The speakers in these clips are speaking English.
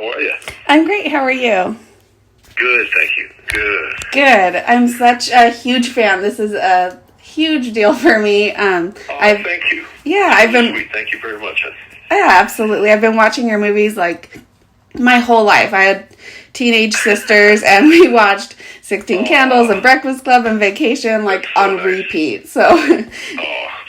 How are you? I'm great. How are you? Good, thank you. Good. I'm such a huge fan. This is a huge deal for me. Thank you. Yeah, I've been. Sweet. Thank you very much. Yeah, absolutely. I've been watching your movies like my whole life. I had teenage sisters, and we watched 16 Candles and Breakfast Club and Vacation on repeat. So.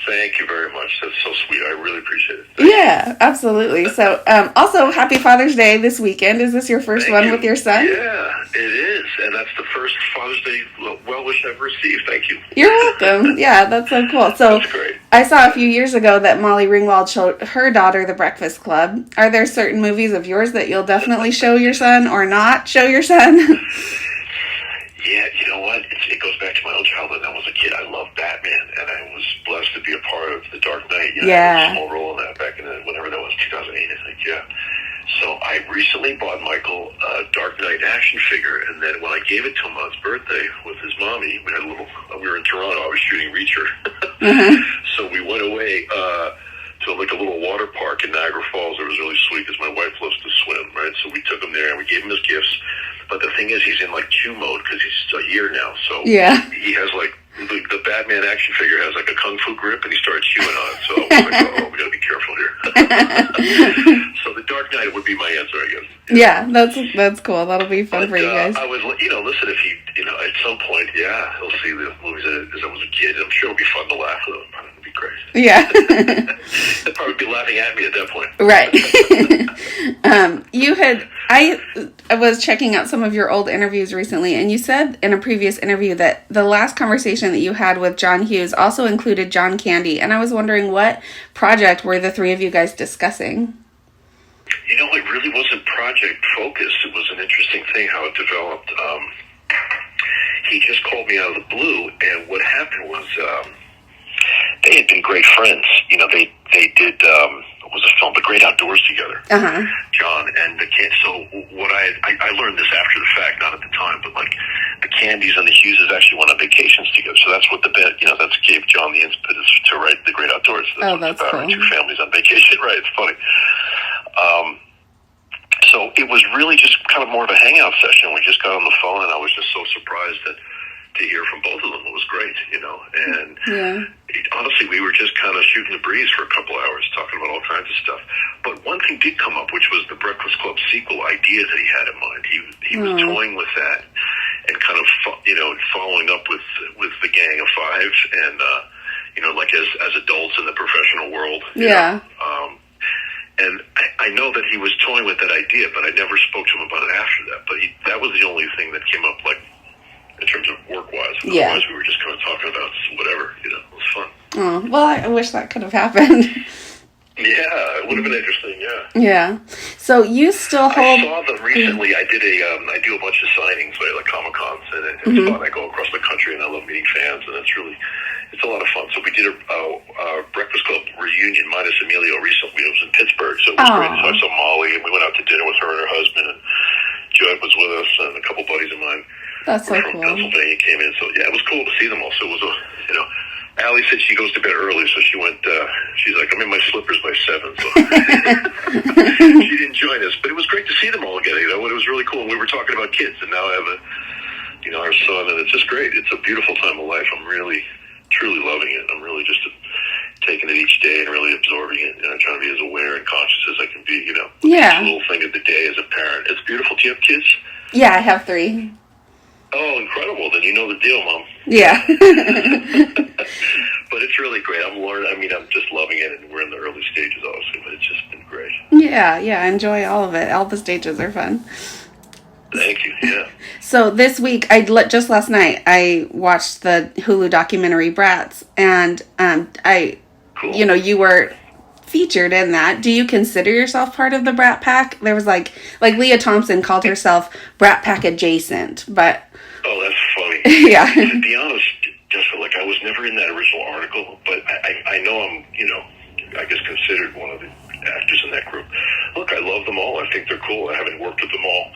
Thank you very much. That's so sweet. I really appreciate it. Yeah, absolutely. So, also, happy Father's Day this weekend. Is this your first one with your son? Yeah, it is. And that's the first Father's Day well-wish I've received. Thank you. You're welcome. Yeah, that's so cool. So, that's great. I saw a few years ago that Molly Ringwald showed her daughter The Breakfast Club. Are there certain movies of yours that you'll definitely show your son or not show your son? Yeah, you know what? It goes back to my own childhood. When I was a kid, I loved Batman, and I was blessed to be a part of The Dark Knight. I had a small role in that back in whenever that was, 2008, I think, yeah. So I recently bought Michael a Dark Knight action figure, and then when I gave it to him on his birthday with his mommy, we were in Toronto, I was shooting Reacher. So we went away to a little water park in Niagara Falls. It was really sweet because my wife loves to swim, right? So we took him there, and we gave him his gifts. But the thing is, he's in chew mode because he's a year now. So he has the Batman action figure has a kung fu grip, and he started chewing on it. So I was like, we got to be careful here. So the Dark Knight would be my answer, I guess. Yeah, that's cool. That'll be fun for you guys. I was, listen, if he, at some point, he'll see the movies as I was a kid. I'm sure it'll be fun to laugh with him. It'd be great. Yeah. They'd probably be laughing at me at that point. Right. I was checking out some of your old interviews recently, and you said in a previous interview that the last conversation that you had with John Hughes also included John Candy, and I was wondering what project were the three of you guys discussing? It really wasn't project focused. It was an interesting thing how it developed. He just called me out of the blue, and what happened was they had been great friends. They did what was a film, The Great Outdoors, together. John and the kids. So what I learned this after the fact, not at the time, but the Candys and the Hugheses actually went on vacations together. So that's what that gave John the impetus to write The Great Outdoors. That's about cool. Two families on vacation, right? It's funny. So it was really just kind of more of a hangout session. We just got on the phone, and I was just so surprised to hear from both of them. It was great, and honestly, we were just kind of shooting the breeze for a couple hours, talking about all kinds of stuff. But one thing did come up, which was the Breakfast Club sequel idea that he had in mind. He was toying with that and kind of, following up with the Gang of Five and, as adults in the professional world. And I know that he was toying with that idea, but I never spoke to him about it after that. But that was the only thing that came up, in terms of work-wise. Otherwise, we were just kind of talking about whatever, it was fun. Oh, well, I wish that could have happened. Yeah, it would have been interesting, Yeah. So you still hold... I saw them recently. I do a bunch of signings, like Comic-Cons, and it's fun. I go across the country, and I love meeting fans, and it's a lot of fun. So we did a Breakfast Club reunion, minus Emilio, recently. It was in Pittsburgh, so it was great. So I saw Molly, and we went out to dinner with her and her husband, and Judd was with us, and a couple buddies of mine. That's so from cool. Pennsylvania came in. So, it was cool to see them all. So it was Allie said she goes to bed early, so she went, she's like, I'm in my slippers by 7, so she didn't join us. But it was great to see them all again, it was really cool. And we were talking about kids, and now I have our son, and it's just great. It's a beautiful time of life. I'm really, truly loving it. I'm really just taking it each day and really absorbing it, trying to be as aware and conscious as I can be, Each little thing of the day as a parent. It's beautiful. Do you have kids? Yeah, I have 3. Oh, incredible. Then you know the deal, Mom. Yeah. But it's really great. I'm learning. I'm just loving it, and we're in the early stages, obviously, but it's just been great. Yeah, I enjoy all of it. All the stages are fun. Thank you, yeah. So this week, just last night, I watched the Hulu documentary Brats, and cool. You were featured in that. Do you consider yourself part of the Brat Pack? There was like Leah Thompson called herself Brat Pack adjacent, but... Oh, that's funny. Yeah. To be honest, Jessica, I was never in that original article, but I know I'm, I guess considered one of the actors in that group. Look, I love them all. I think they're cool. I haven't worked with them all.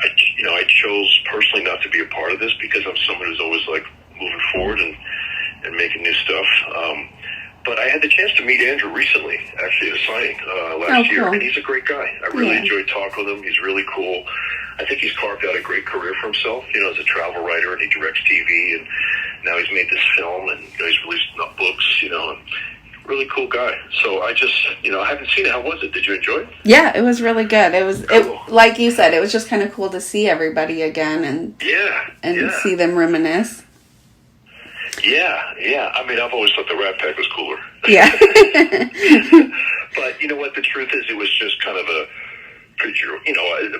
I chose personally not to be a part of this because I'm someone who's always moving forward and making new stuff. But I had the chance to meet Andrew recently, actually, at a signing last year, and he's a great guy. I really enjoyed talking with him. He's really cool. I think he's carved out a great career for himself, as a travel writer, and he directs TV, and now he's made this film, and he's released books, and really cool guy. So I just, I haven't seen it. How was it? Did you enjoy it? Yeah, it was really good. It was, cool. Like you said, it was just kind of cool to see everybody again and see them reminisce. Yeah. I mean, I've always thought the Brat Pack was cooler. Yeah. But you know what? The truth is, it was just kind of a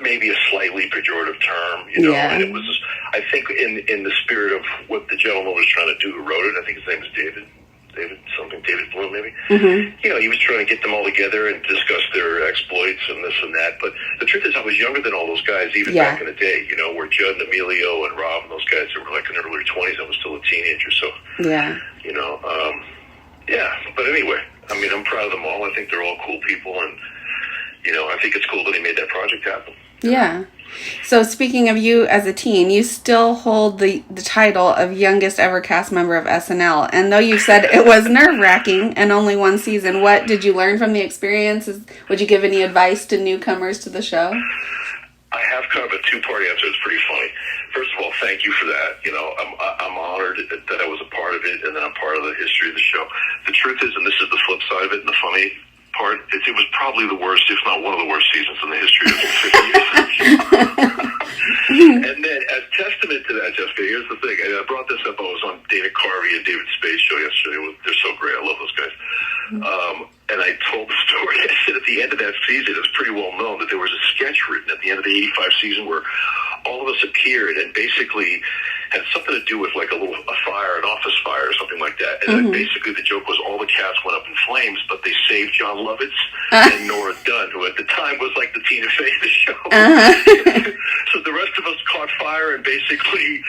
maybe a slightly pejorative term, and it was, I think, in the spirit of what the gentleman was trying to do who wrote it. I think his name is David Bloom, maybe. Mm-hmm. He was trying to get them all together and discuss their exploits and this and that. But the truth is, I was younger than all those guys, even back in the day, where Judd and Emilio and Rob and those guys, they were like in their early 20s. I was still a teenager. So, but anyway, I mean, I'm proud of them all. I think they're all cool people. And, I think it's cool that he made that project happen. Yeah. So speaking of you as a teen, you still hold the title of youngest ever cast member of SNL. And though you said it was nerve-wracking and only one season, what did you learn from the experience? Would you give any advice to newcomers to the show? I have kind of a two-part answer. It's pretty funny. First of all, thank you for that. I'm honored that I was a part of it, and that I'm part of the history of the show. The truth is, and this is the flip side of it, and the funny part, it was probably the worst, if not one of the worst seasons in the history of the 50 years. And then, as testament to that, Jessica, here's the thing. And I brought this up. I was on Dana Carvey and David Spade's show yesterday. They're so great. I love those guys. And I told the story. I said at the end of that season, it was pretty well known that there was a sketch written at the end of the 85 season where all of us appeared and basically had something to do with like an office fire or something like that. And basically the joke was all the cats went up in flames, but they saved John Lovitz and Nora Dunn, who at the time was like the Tina Fey of the show. So the rest of us caught fire, and basically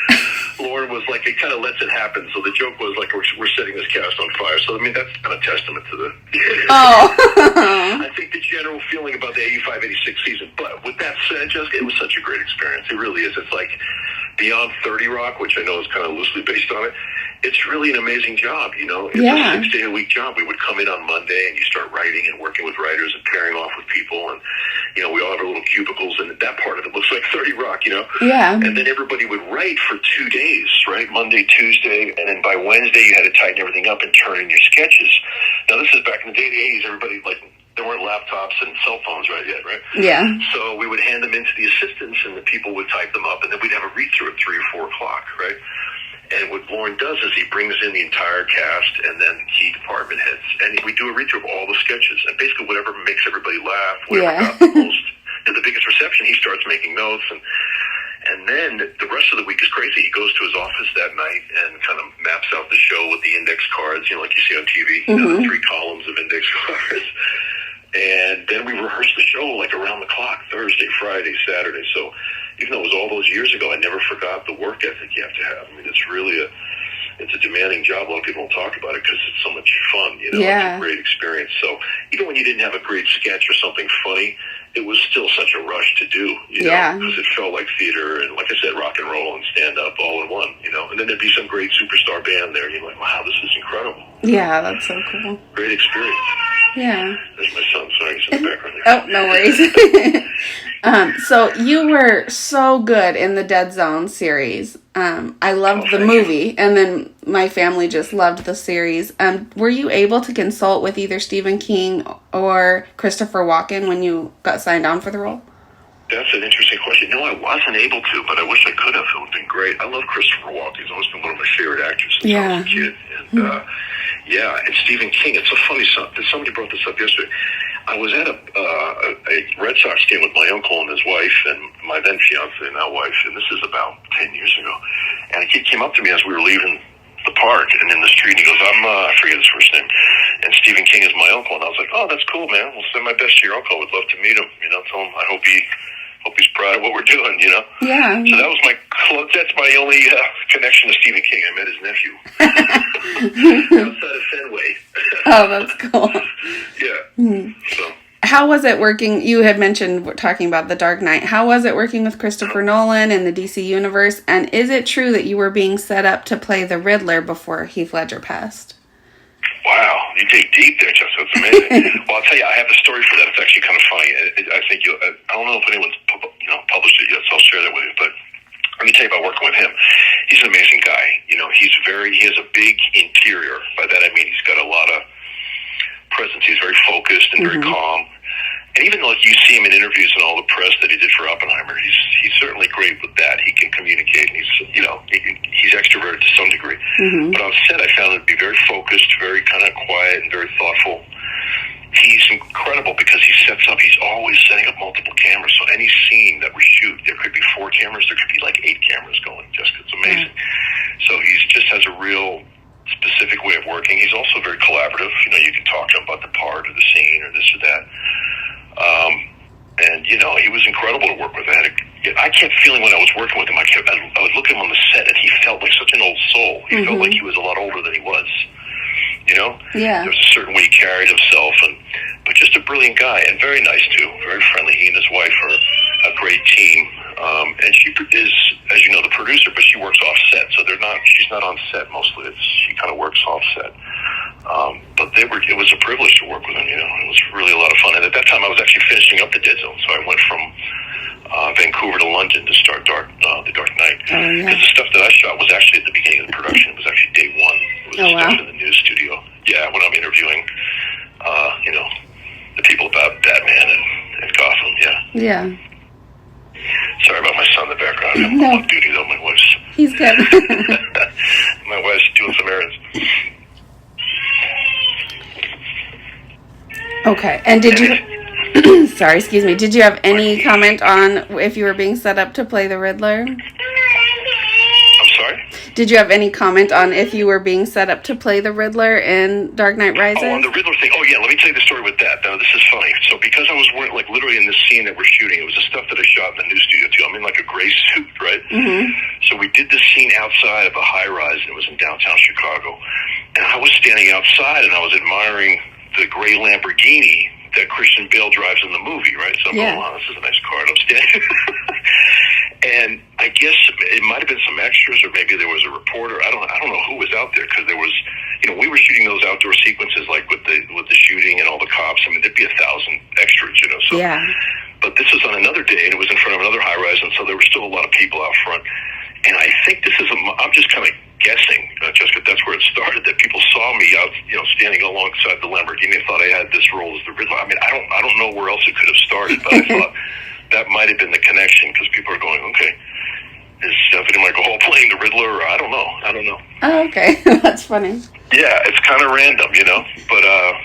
Lauren was like, it kind of lets it happen. So the joke was like, we're setting this cast on fire. So I mean, that's kind of testament to the I think the general feeling about the 85-86 season. But with that said, Jessica, it was such a great experience. It really is. It's like beyond 30 Rock, which I know is kind of loosely based on it. It's really an amazing job, It's a 6-day-a-week job. We would come in on Monday, and you start writing and working with writers and pairing off with people. And, we all have our little cubicles, and that part of it looks like 30 Rock, Yeah. And then everybody would write for 2 days, right? Monday, Tuesday, and then by Wednesday you had to tighten everything up and turn in your sketches. Now, this is back in the day, the 80s, everybody, there weren't laptops and cell phones right yet, right? Yeah. So we would hand them into the assistants, and the people would type them up, and then we'd have a read-through at 3 or 4 o'clock, right? And what Lauren does is he brings in the entire cast and then key department heads, and we do a read-through of all the sketches, and basically whatever makes everybody laugh, whatever got the most, the biggest reception, he starts making notes, and then the rest of the week is crazy. He goes to his office that night and kind of maps out the show with the index cards, like you see on TV, the 3 columns of index cards. And then we rehearsed the show like around the clock, Thursday, Friday, Saturday. So even though it was all those years ago, I never forgot the work ethic you have to have. I mean, it's really it's a demanding job. A lot of people don't talk about it because it's so much fun, It's a great experience. So even when you didn't have a great sketch or something funny, it was still such a rush to do, because it felt like theater and, like I said, rock and roll and stand-up all in one, And then there'd be some great superstar band there, and you're like, wow, this is incredible. Yeah, that's so cool. Great experience. Yeah. There's my son, sorry, he's in the background Oh, there. no worries. So you were so good in the Dead Zone series. I loved the movie, and then my family just loved the series. Were you able to consult with either Stephen King or Christopher Walken when you got signed on for the role? That's an interesting question. No, I wasn't able to, but I wish I could have. It would have been great. I love Christopher Walken. He's always been one of my favorite actors since I was a kid. And, and Stephen King. It's so funny. Somebody brought this up yesterday. I was at a Red Sox game with my uncle and his wife and my then fiance, now wife, and this is about 10 years ago. And a kid came up to me as we were leaving the park and in the street, and he goes, I forget his first name, and Stephen King is my uncle. And I was like, oh, that's cool, man. Well, send my best to your uncle. I would love to meet him. Tell him I hope he's proud of what we're doing, Yeah. So that was that's my only connection to Stephen King. I met his nephew. Outside of Fenway. Oh, that's cool. Yeah. So. How was it working? You had mentioned talking about The Dark Knight. How was it working with Christopher Nolan and the DC Universe? And is it true that you were being set up to play the Riddler before Heath Ledger passed? Wow, you dig deep there, Jessica. It's amazing. Well, I'll tell you, I have a story for that. It's actually kind of funny. I think I don't know if anyone's published it yet, so I'll share that with you. But let me tell you about working with him. He's an amazing guy. He has a big interior. By that I mean he's got a lot of presence. He's very focused and very calm. And even though you see him in interviews and all the press that he did for Oppenheimer, he's certainly great with that. He can communicate, and he's extroverted to some degree. But on set, I found him to be very focused, very kind of quiet, and very thoughtful. He's incredible because he sets up. He's always setting up multiple cameras. So any scene that we shoot, there could be 4 cameras. There could be like 8 cameras going. It's amazing. So he just has a real specific way of working. He's also very collaborative. You can talk to him about the part or the scene or this or that. And he was incredible to work with. I kept feeling when I was working with him, I was looking at him on the set, and he felt like such an old soul. He felt like he was a lot older than he was. Yeah. There was a certain way he carried himself, but just a brilliant guy, and very nice too, very friendly. He and his wife are a great team, and she is, as you know, the producer, but she works off set, so she's not on set mostly. She kind of works off set. But it was a privilege to work with him. It was really a lot of fun. And at that time, I was actually finishing up the Dead Zone, so I went from Vancouver to London to start The Dark Knight. Because the stuff that I shot was actually at the beginning of the production. It was actually day one. It was stuff in the news studio. Yeah, when I'm interviewing, the people about Batman and Gotham. Yeah. Sorry about my son in the background. I'm on duty though. My wife's. He's good. My wife's doing some errands. Okay, and did you... Sorry, excuse me. Did you have any comment on if you were being set up to play the Riddler? I'm sorry? Did you have any comment on if you were being set up to play the Riddler in Dark Knight Rises? Oh, on the Riddler thing. Oh, yeah, let me tell you the story with that. Now, this is funny. So because I was wearing, literally in this scene that we're shooting, it was the stuff that I shot in the news studio, too. I'm in, a gray suit, right? So we did this scene outside of a high-rise, and it was in downtown Chicago. And I was standing outside, and I was admiring the gray Lamborghini that Christian Bale drives in the movie, right? So I'm going, wow, this is a nice car. And I'm standing. And I guess it might have been some extras, or maybe there was a reporter. I don't know who was out there, because there was, we were shooting those outdoor sequences, with the shooting and all the cops. I mean, there'd be 1,000 extras, So, yeah. But this was on another day, and it was in front of another high rise, and so there were still a lot of people out front. And I think I'm just kind of guessing, Jessica, that's where it started, that people saw me out, standing alongside the Lamborghini. They thought I had this role as the Riddler. I mean, I don't know where else it could have started, but I thought that might have been the connection, because people are going, okay, is Stephanie Michael Hall playing the Riddler? Or I don't know. Oh, okay. That's funny. Yeah, it's kind of random, but I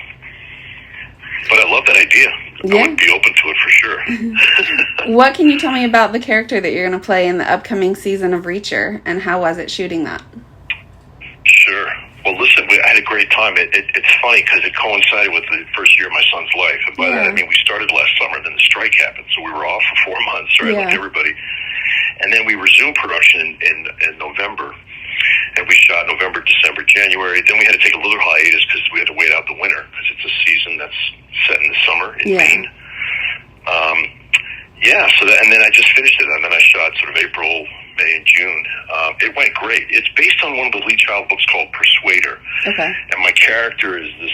love that idea. Yeah. I would be open to it for sure. What can you tell me about the character that you're going to play in the upcoming season of Reacher, and how was it shooting that? Sure. Well, listen, I had a great time. It's funny because it coincided with the first year of my son's life. And by that, I mean, we started last summer, then the strike happened. So we were off for 4 months, right, like everybody. And then we resumed production in November. And we shot November, December, January. Then we had to take a little hiatus because we had to wait out the winter, because it's a season that's set in the summer in Maine. And then I just finished it, and then I shot sort of April, May, and June. It went great. It's based on one of the Lee Child books called Persuader. Okay. And my character is this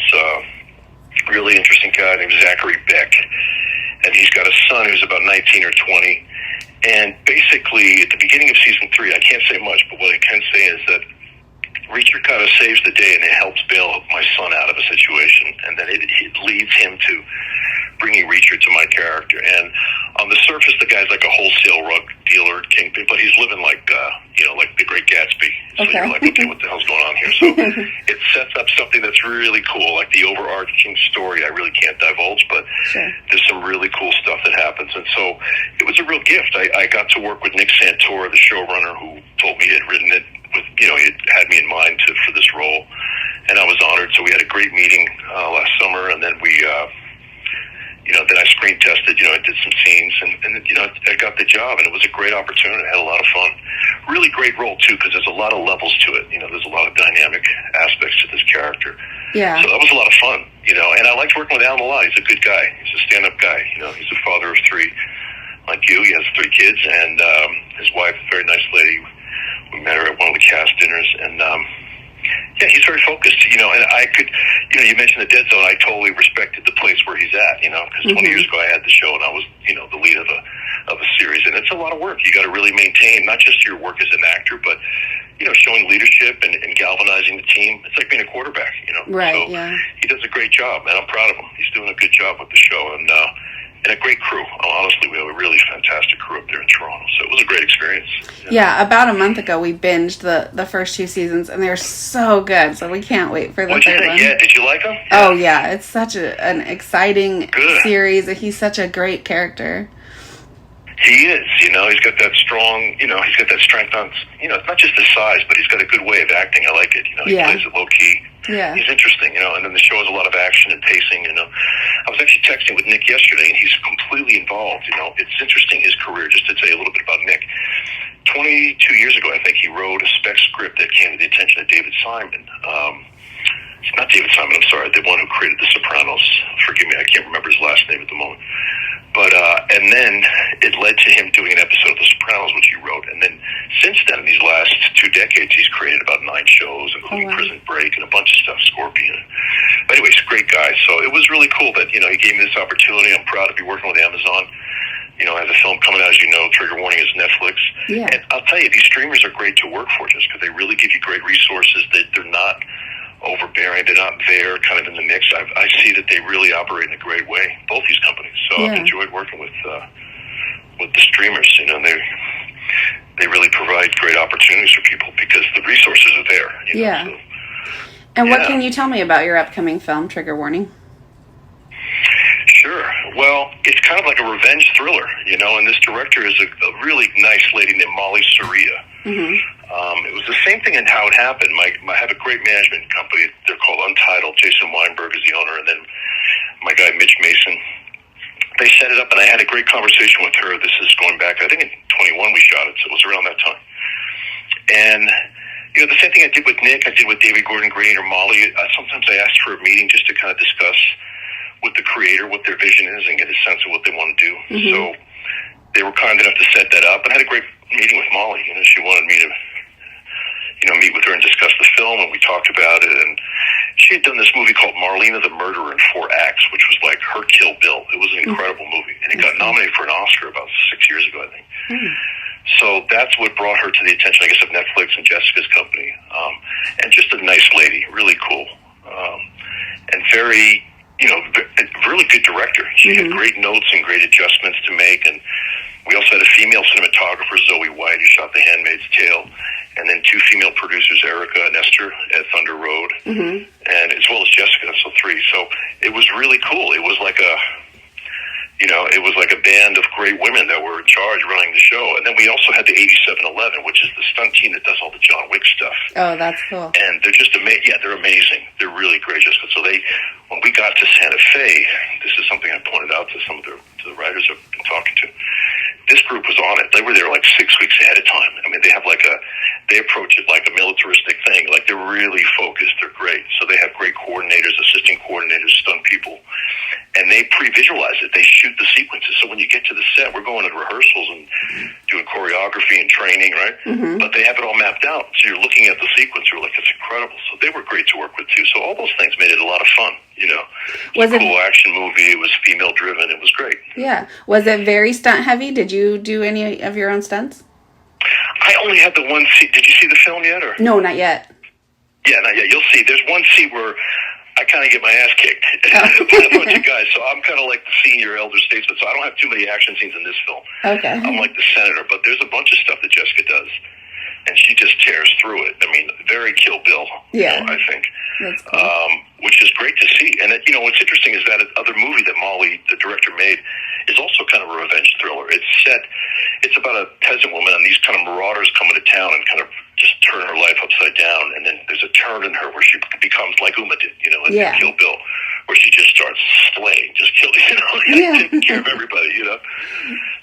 really interesting guy named Zachary Beck, and he's got a son who's about 19 or 20. And basically, at the beginning of season 3, I can't say much, but what I can say is that Reacher kind of saves the day, and it helps bail my son out of a situation, and then it leads him to bringing Reacher to my character. And on the surface, the guy's like a wholesale rug dealer, kingpin, but he's living like the Great Gatsby. So you're like, okay, what the hell's going on here? So it sets up something that's really cool, like the overarching story. I really can't divulge, but there's some really cool stuff that happens. And so it was a real gift. I got to work with Nick Santora, the showrunner, who told me he had written it. He had me in mind for this role, and I was honored. So we had a great meeting last summer, and then we, then I screen tested. I did some scenes, and I got the job, and it was a great opportunity. I had a lot of fun. Really great role too, because there's a lot of levels to it. There's a lot of dynamic aspects to this character. Yeah. So that was a lot of fun. And I liked working with Alan a lot. He's a good guy. He's a stand-up guy. He's a father of 3, like you. He has 3 kids, and his wife, a very nice lady. We met her at one of the cast dinners, and Yeah, he's very focused, and I could, you mentioned the Dead Zone. I totally respected the place where he's at, because 20 years ago I had the show and I was, the lead of a series, and it's a lot of work. You got to really maintain not just your work as an actor, but showing leadership and galvanizing the team. It's like being a quarterback, Right. So yeah. He does a great job, and I'm proud of him. He's doing a good job with the show, and a great crew. Honestly, we have a really fantastic crew up there in Toronto, so it was a great experience. Yeah, about a month ago we binged the first 2 seasons, and they're so good, so we can't wait for the third one. Yeah, did you like them? Yeah. Oh, yeah, it's such an exciting series. He's such a great character. He is, he's got that strong, he's got that strength on, it's not just his size, but he's got a good way of acting. I like it, he plays it low-key. Yeah. He's interesting, and then the show has a lot of action and pacing, I was actually texting with Nick yesterday, and he's completely involved, It's interesting, his career, just to tell you a little bit about Nick. 22 years ago, I think, he wrote a spec script that came to the attention of David Simon. It's not David Simon, I'm sorry, the one who created The Sopranos. Forgive me, I can't remember his last name at the moment. But, and then it led to him doing an episode of The Sopranos, which he wrote. And then since then, in these last 2 decades, he's created about 9 shows, including Prison Break and a bunch of stuff, Scorpion. But anyways, great guy. So it was really cool that, he gave me this opportunity. I'm proud to be working with Amazon. I have a film coming out, as you know, Trigger Warning is Netflix. Yeah. And I'll tell you, these streamers are great to work for just because they really give you great resources. They're not overbearing, they're not there kind of in the mix. I see that they really operate in a great way, both these companies. So I've enjoyed working with the streamers. They really provide great opportunities for people because the resources are there. So, and what can you tell me about your upcoming film, Trigger Warning? Sure. Well, it's kind of like a revenge thriller, and this director is a really nice lady named Molly Soria. Mm-hmm. It was the same thing in how it happened. I have a great management company. They're called Untitled. Jason Weinberg is the owner, and then my guy, Mitch Mason. They set it up, and I had a great conversation with her. This is going back, I think in 21 we shot it, so it was around that time. And, the same thing I did with Nick, I did with David Gordon Green or Molly. Sometimes I asked for a meeting just to kind of discuss with the creator what their vision is and get a sense of what they want to do. Mm-hmm. So they were kind enough to set that up, and I had a great meeting with Molly. She wanted me to, meet with her and discuss the film, and we talked about it. And she had done this movie called Marlena the Murderer in 4 acts, which was like her Kill Bill. It was an incredible movie, and it got nominated for an Oscar about 6 years ago, I think. Mm. So that's what brought her to the attention, I guess, of Netflix and Jessica's company. And just a nice lady, really cool, and very, a really good director. She had great notes and great adjustments to make, and we also had a female cinematographer, Zoe White, who shot The Handmaid's Tale, and then 2 female producers, Erica and Esther at Thunder Road, and as well as Jessica, so 3. So it was really cool. It was like a band of great women that were in charge running the show. And then we also had the 8711, which is the stunt team that does all the John Wick stuff. Oh, that's cool. And they're just amazing. Yeah, they're amazing. They're really great. Just so when we got to Santa Fe, this is something I pointed out to some of the writers I've been talking to. This group was on it. They were there like 6 weeks ahead of time. I mean, they approach it like a militaristic thing. Like, they're really focused. They're great. So they have great coordinators, assistant coordinators, stunt people. And they pre-visualize it. They shoot the sequences. So when you get to the set, we're going to rehearsals and doing choreography and training, right? Mm-hmm. But they have it all mapped out. So you're looking at the sequence. You're like, it's incredible. So they were great to work with, too. So all those things made it a lot of fun, Was it a cool action movie. It was female-driven. It was great. Yeah. Was it very stunt-heavy? Did you do any of your own stunts? I only had the one scene. Did you see the film yet? Or no, not yet. Yeah, not yet. You'll see. There's one scene where I kind of get my ass kicked by a bunch of guys. So I'm kind of like the senior elder statesman. So I don't have too many action scenes in this film. Okay. I'm like the senator, but there's a bunch of stuff that Jessica does, and she just tears through it. I mean, very Kill Bill. Yeah. I think. That's cool. Which is great to see. And what's interesting is that other movie that Molly, the director, made is also kind of a revenge thriller. It's about a peasant woman, and these kind of marauders come into town and kind of just turn her life upside down. And then there's a turn in her where she becomes like Uma did, like Kill Bill, where she just starts slaying, just killing, taking care of everybody,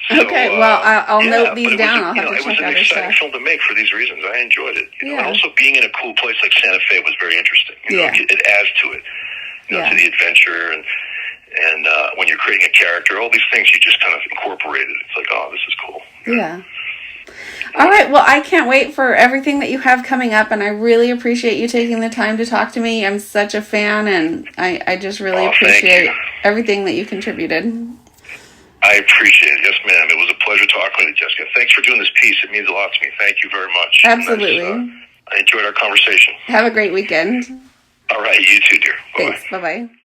So, okay, well, I'll note these down. I'll have to check out her stuff. It was an exciting film to make for these reasons. I enjoyed it. And also being in a cool place like Santa Fe was very interesting. It adds to it, to the adventure and when you're creating a character, all these things you just kind of incorporated. It's like, oh, this is cool. Yeah. All right. Well, I can't wait for everything that you have coming up, and I really appreciate you taking the time to talk to me. I'm such a fan, and I just really appreciate everything that you contributed. I appreciate it. Yes, ma'am. It was a pleasure talking with you, Jessica. Thanks for doing this piece. It means a lot to me. Thank you very much. Absolutely. I enjoyed our conversation. Have a great weekend. All right. You too, dear. Bye-bye. Thanks. Bye-bye.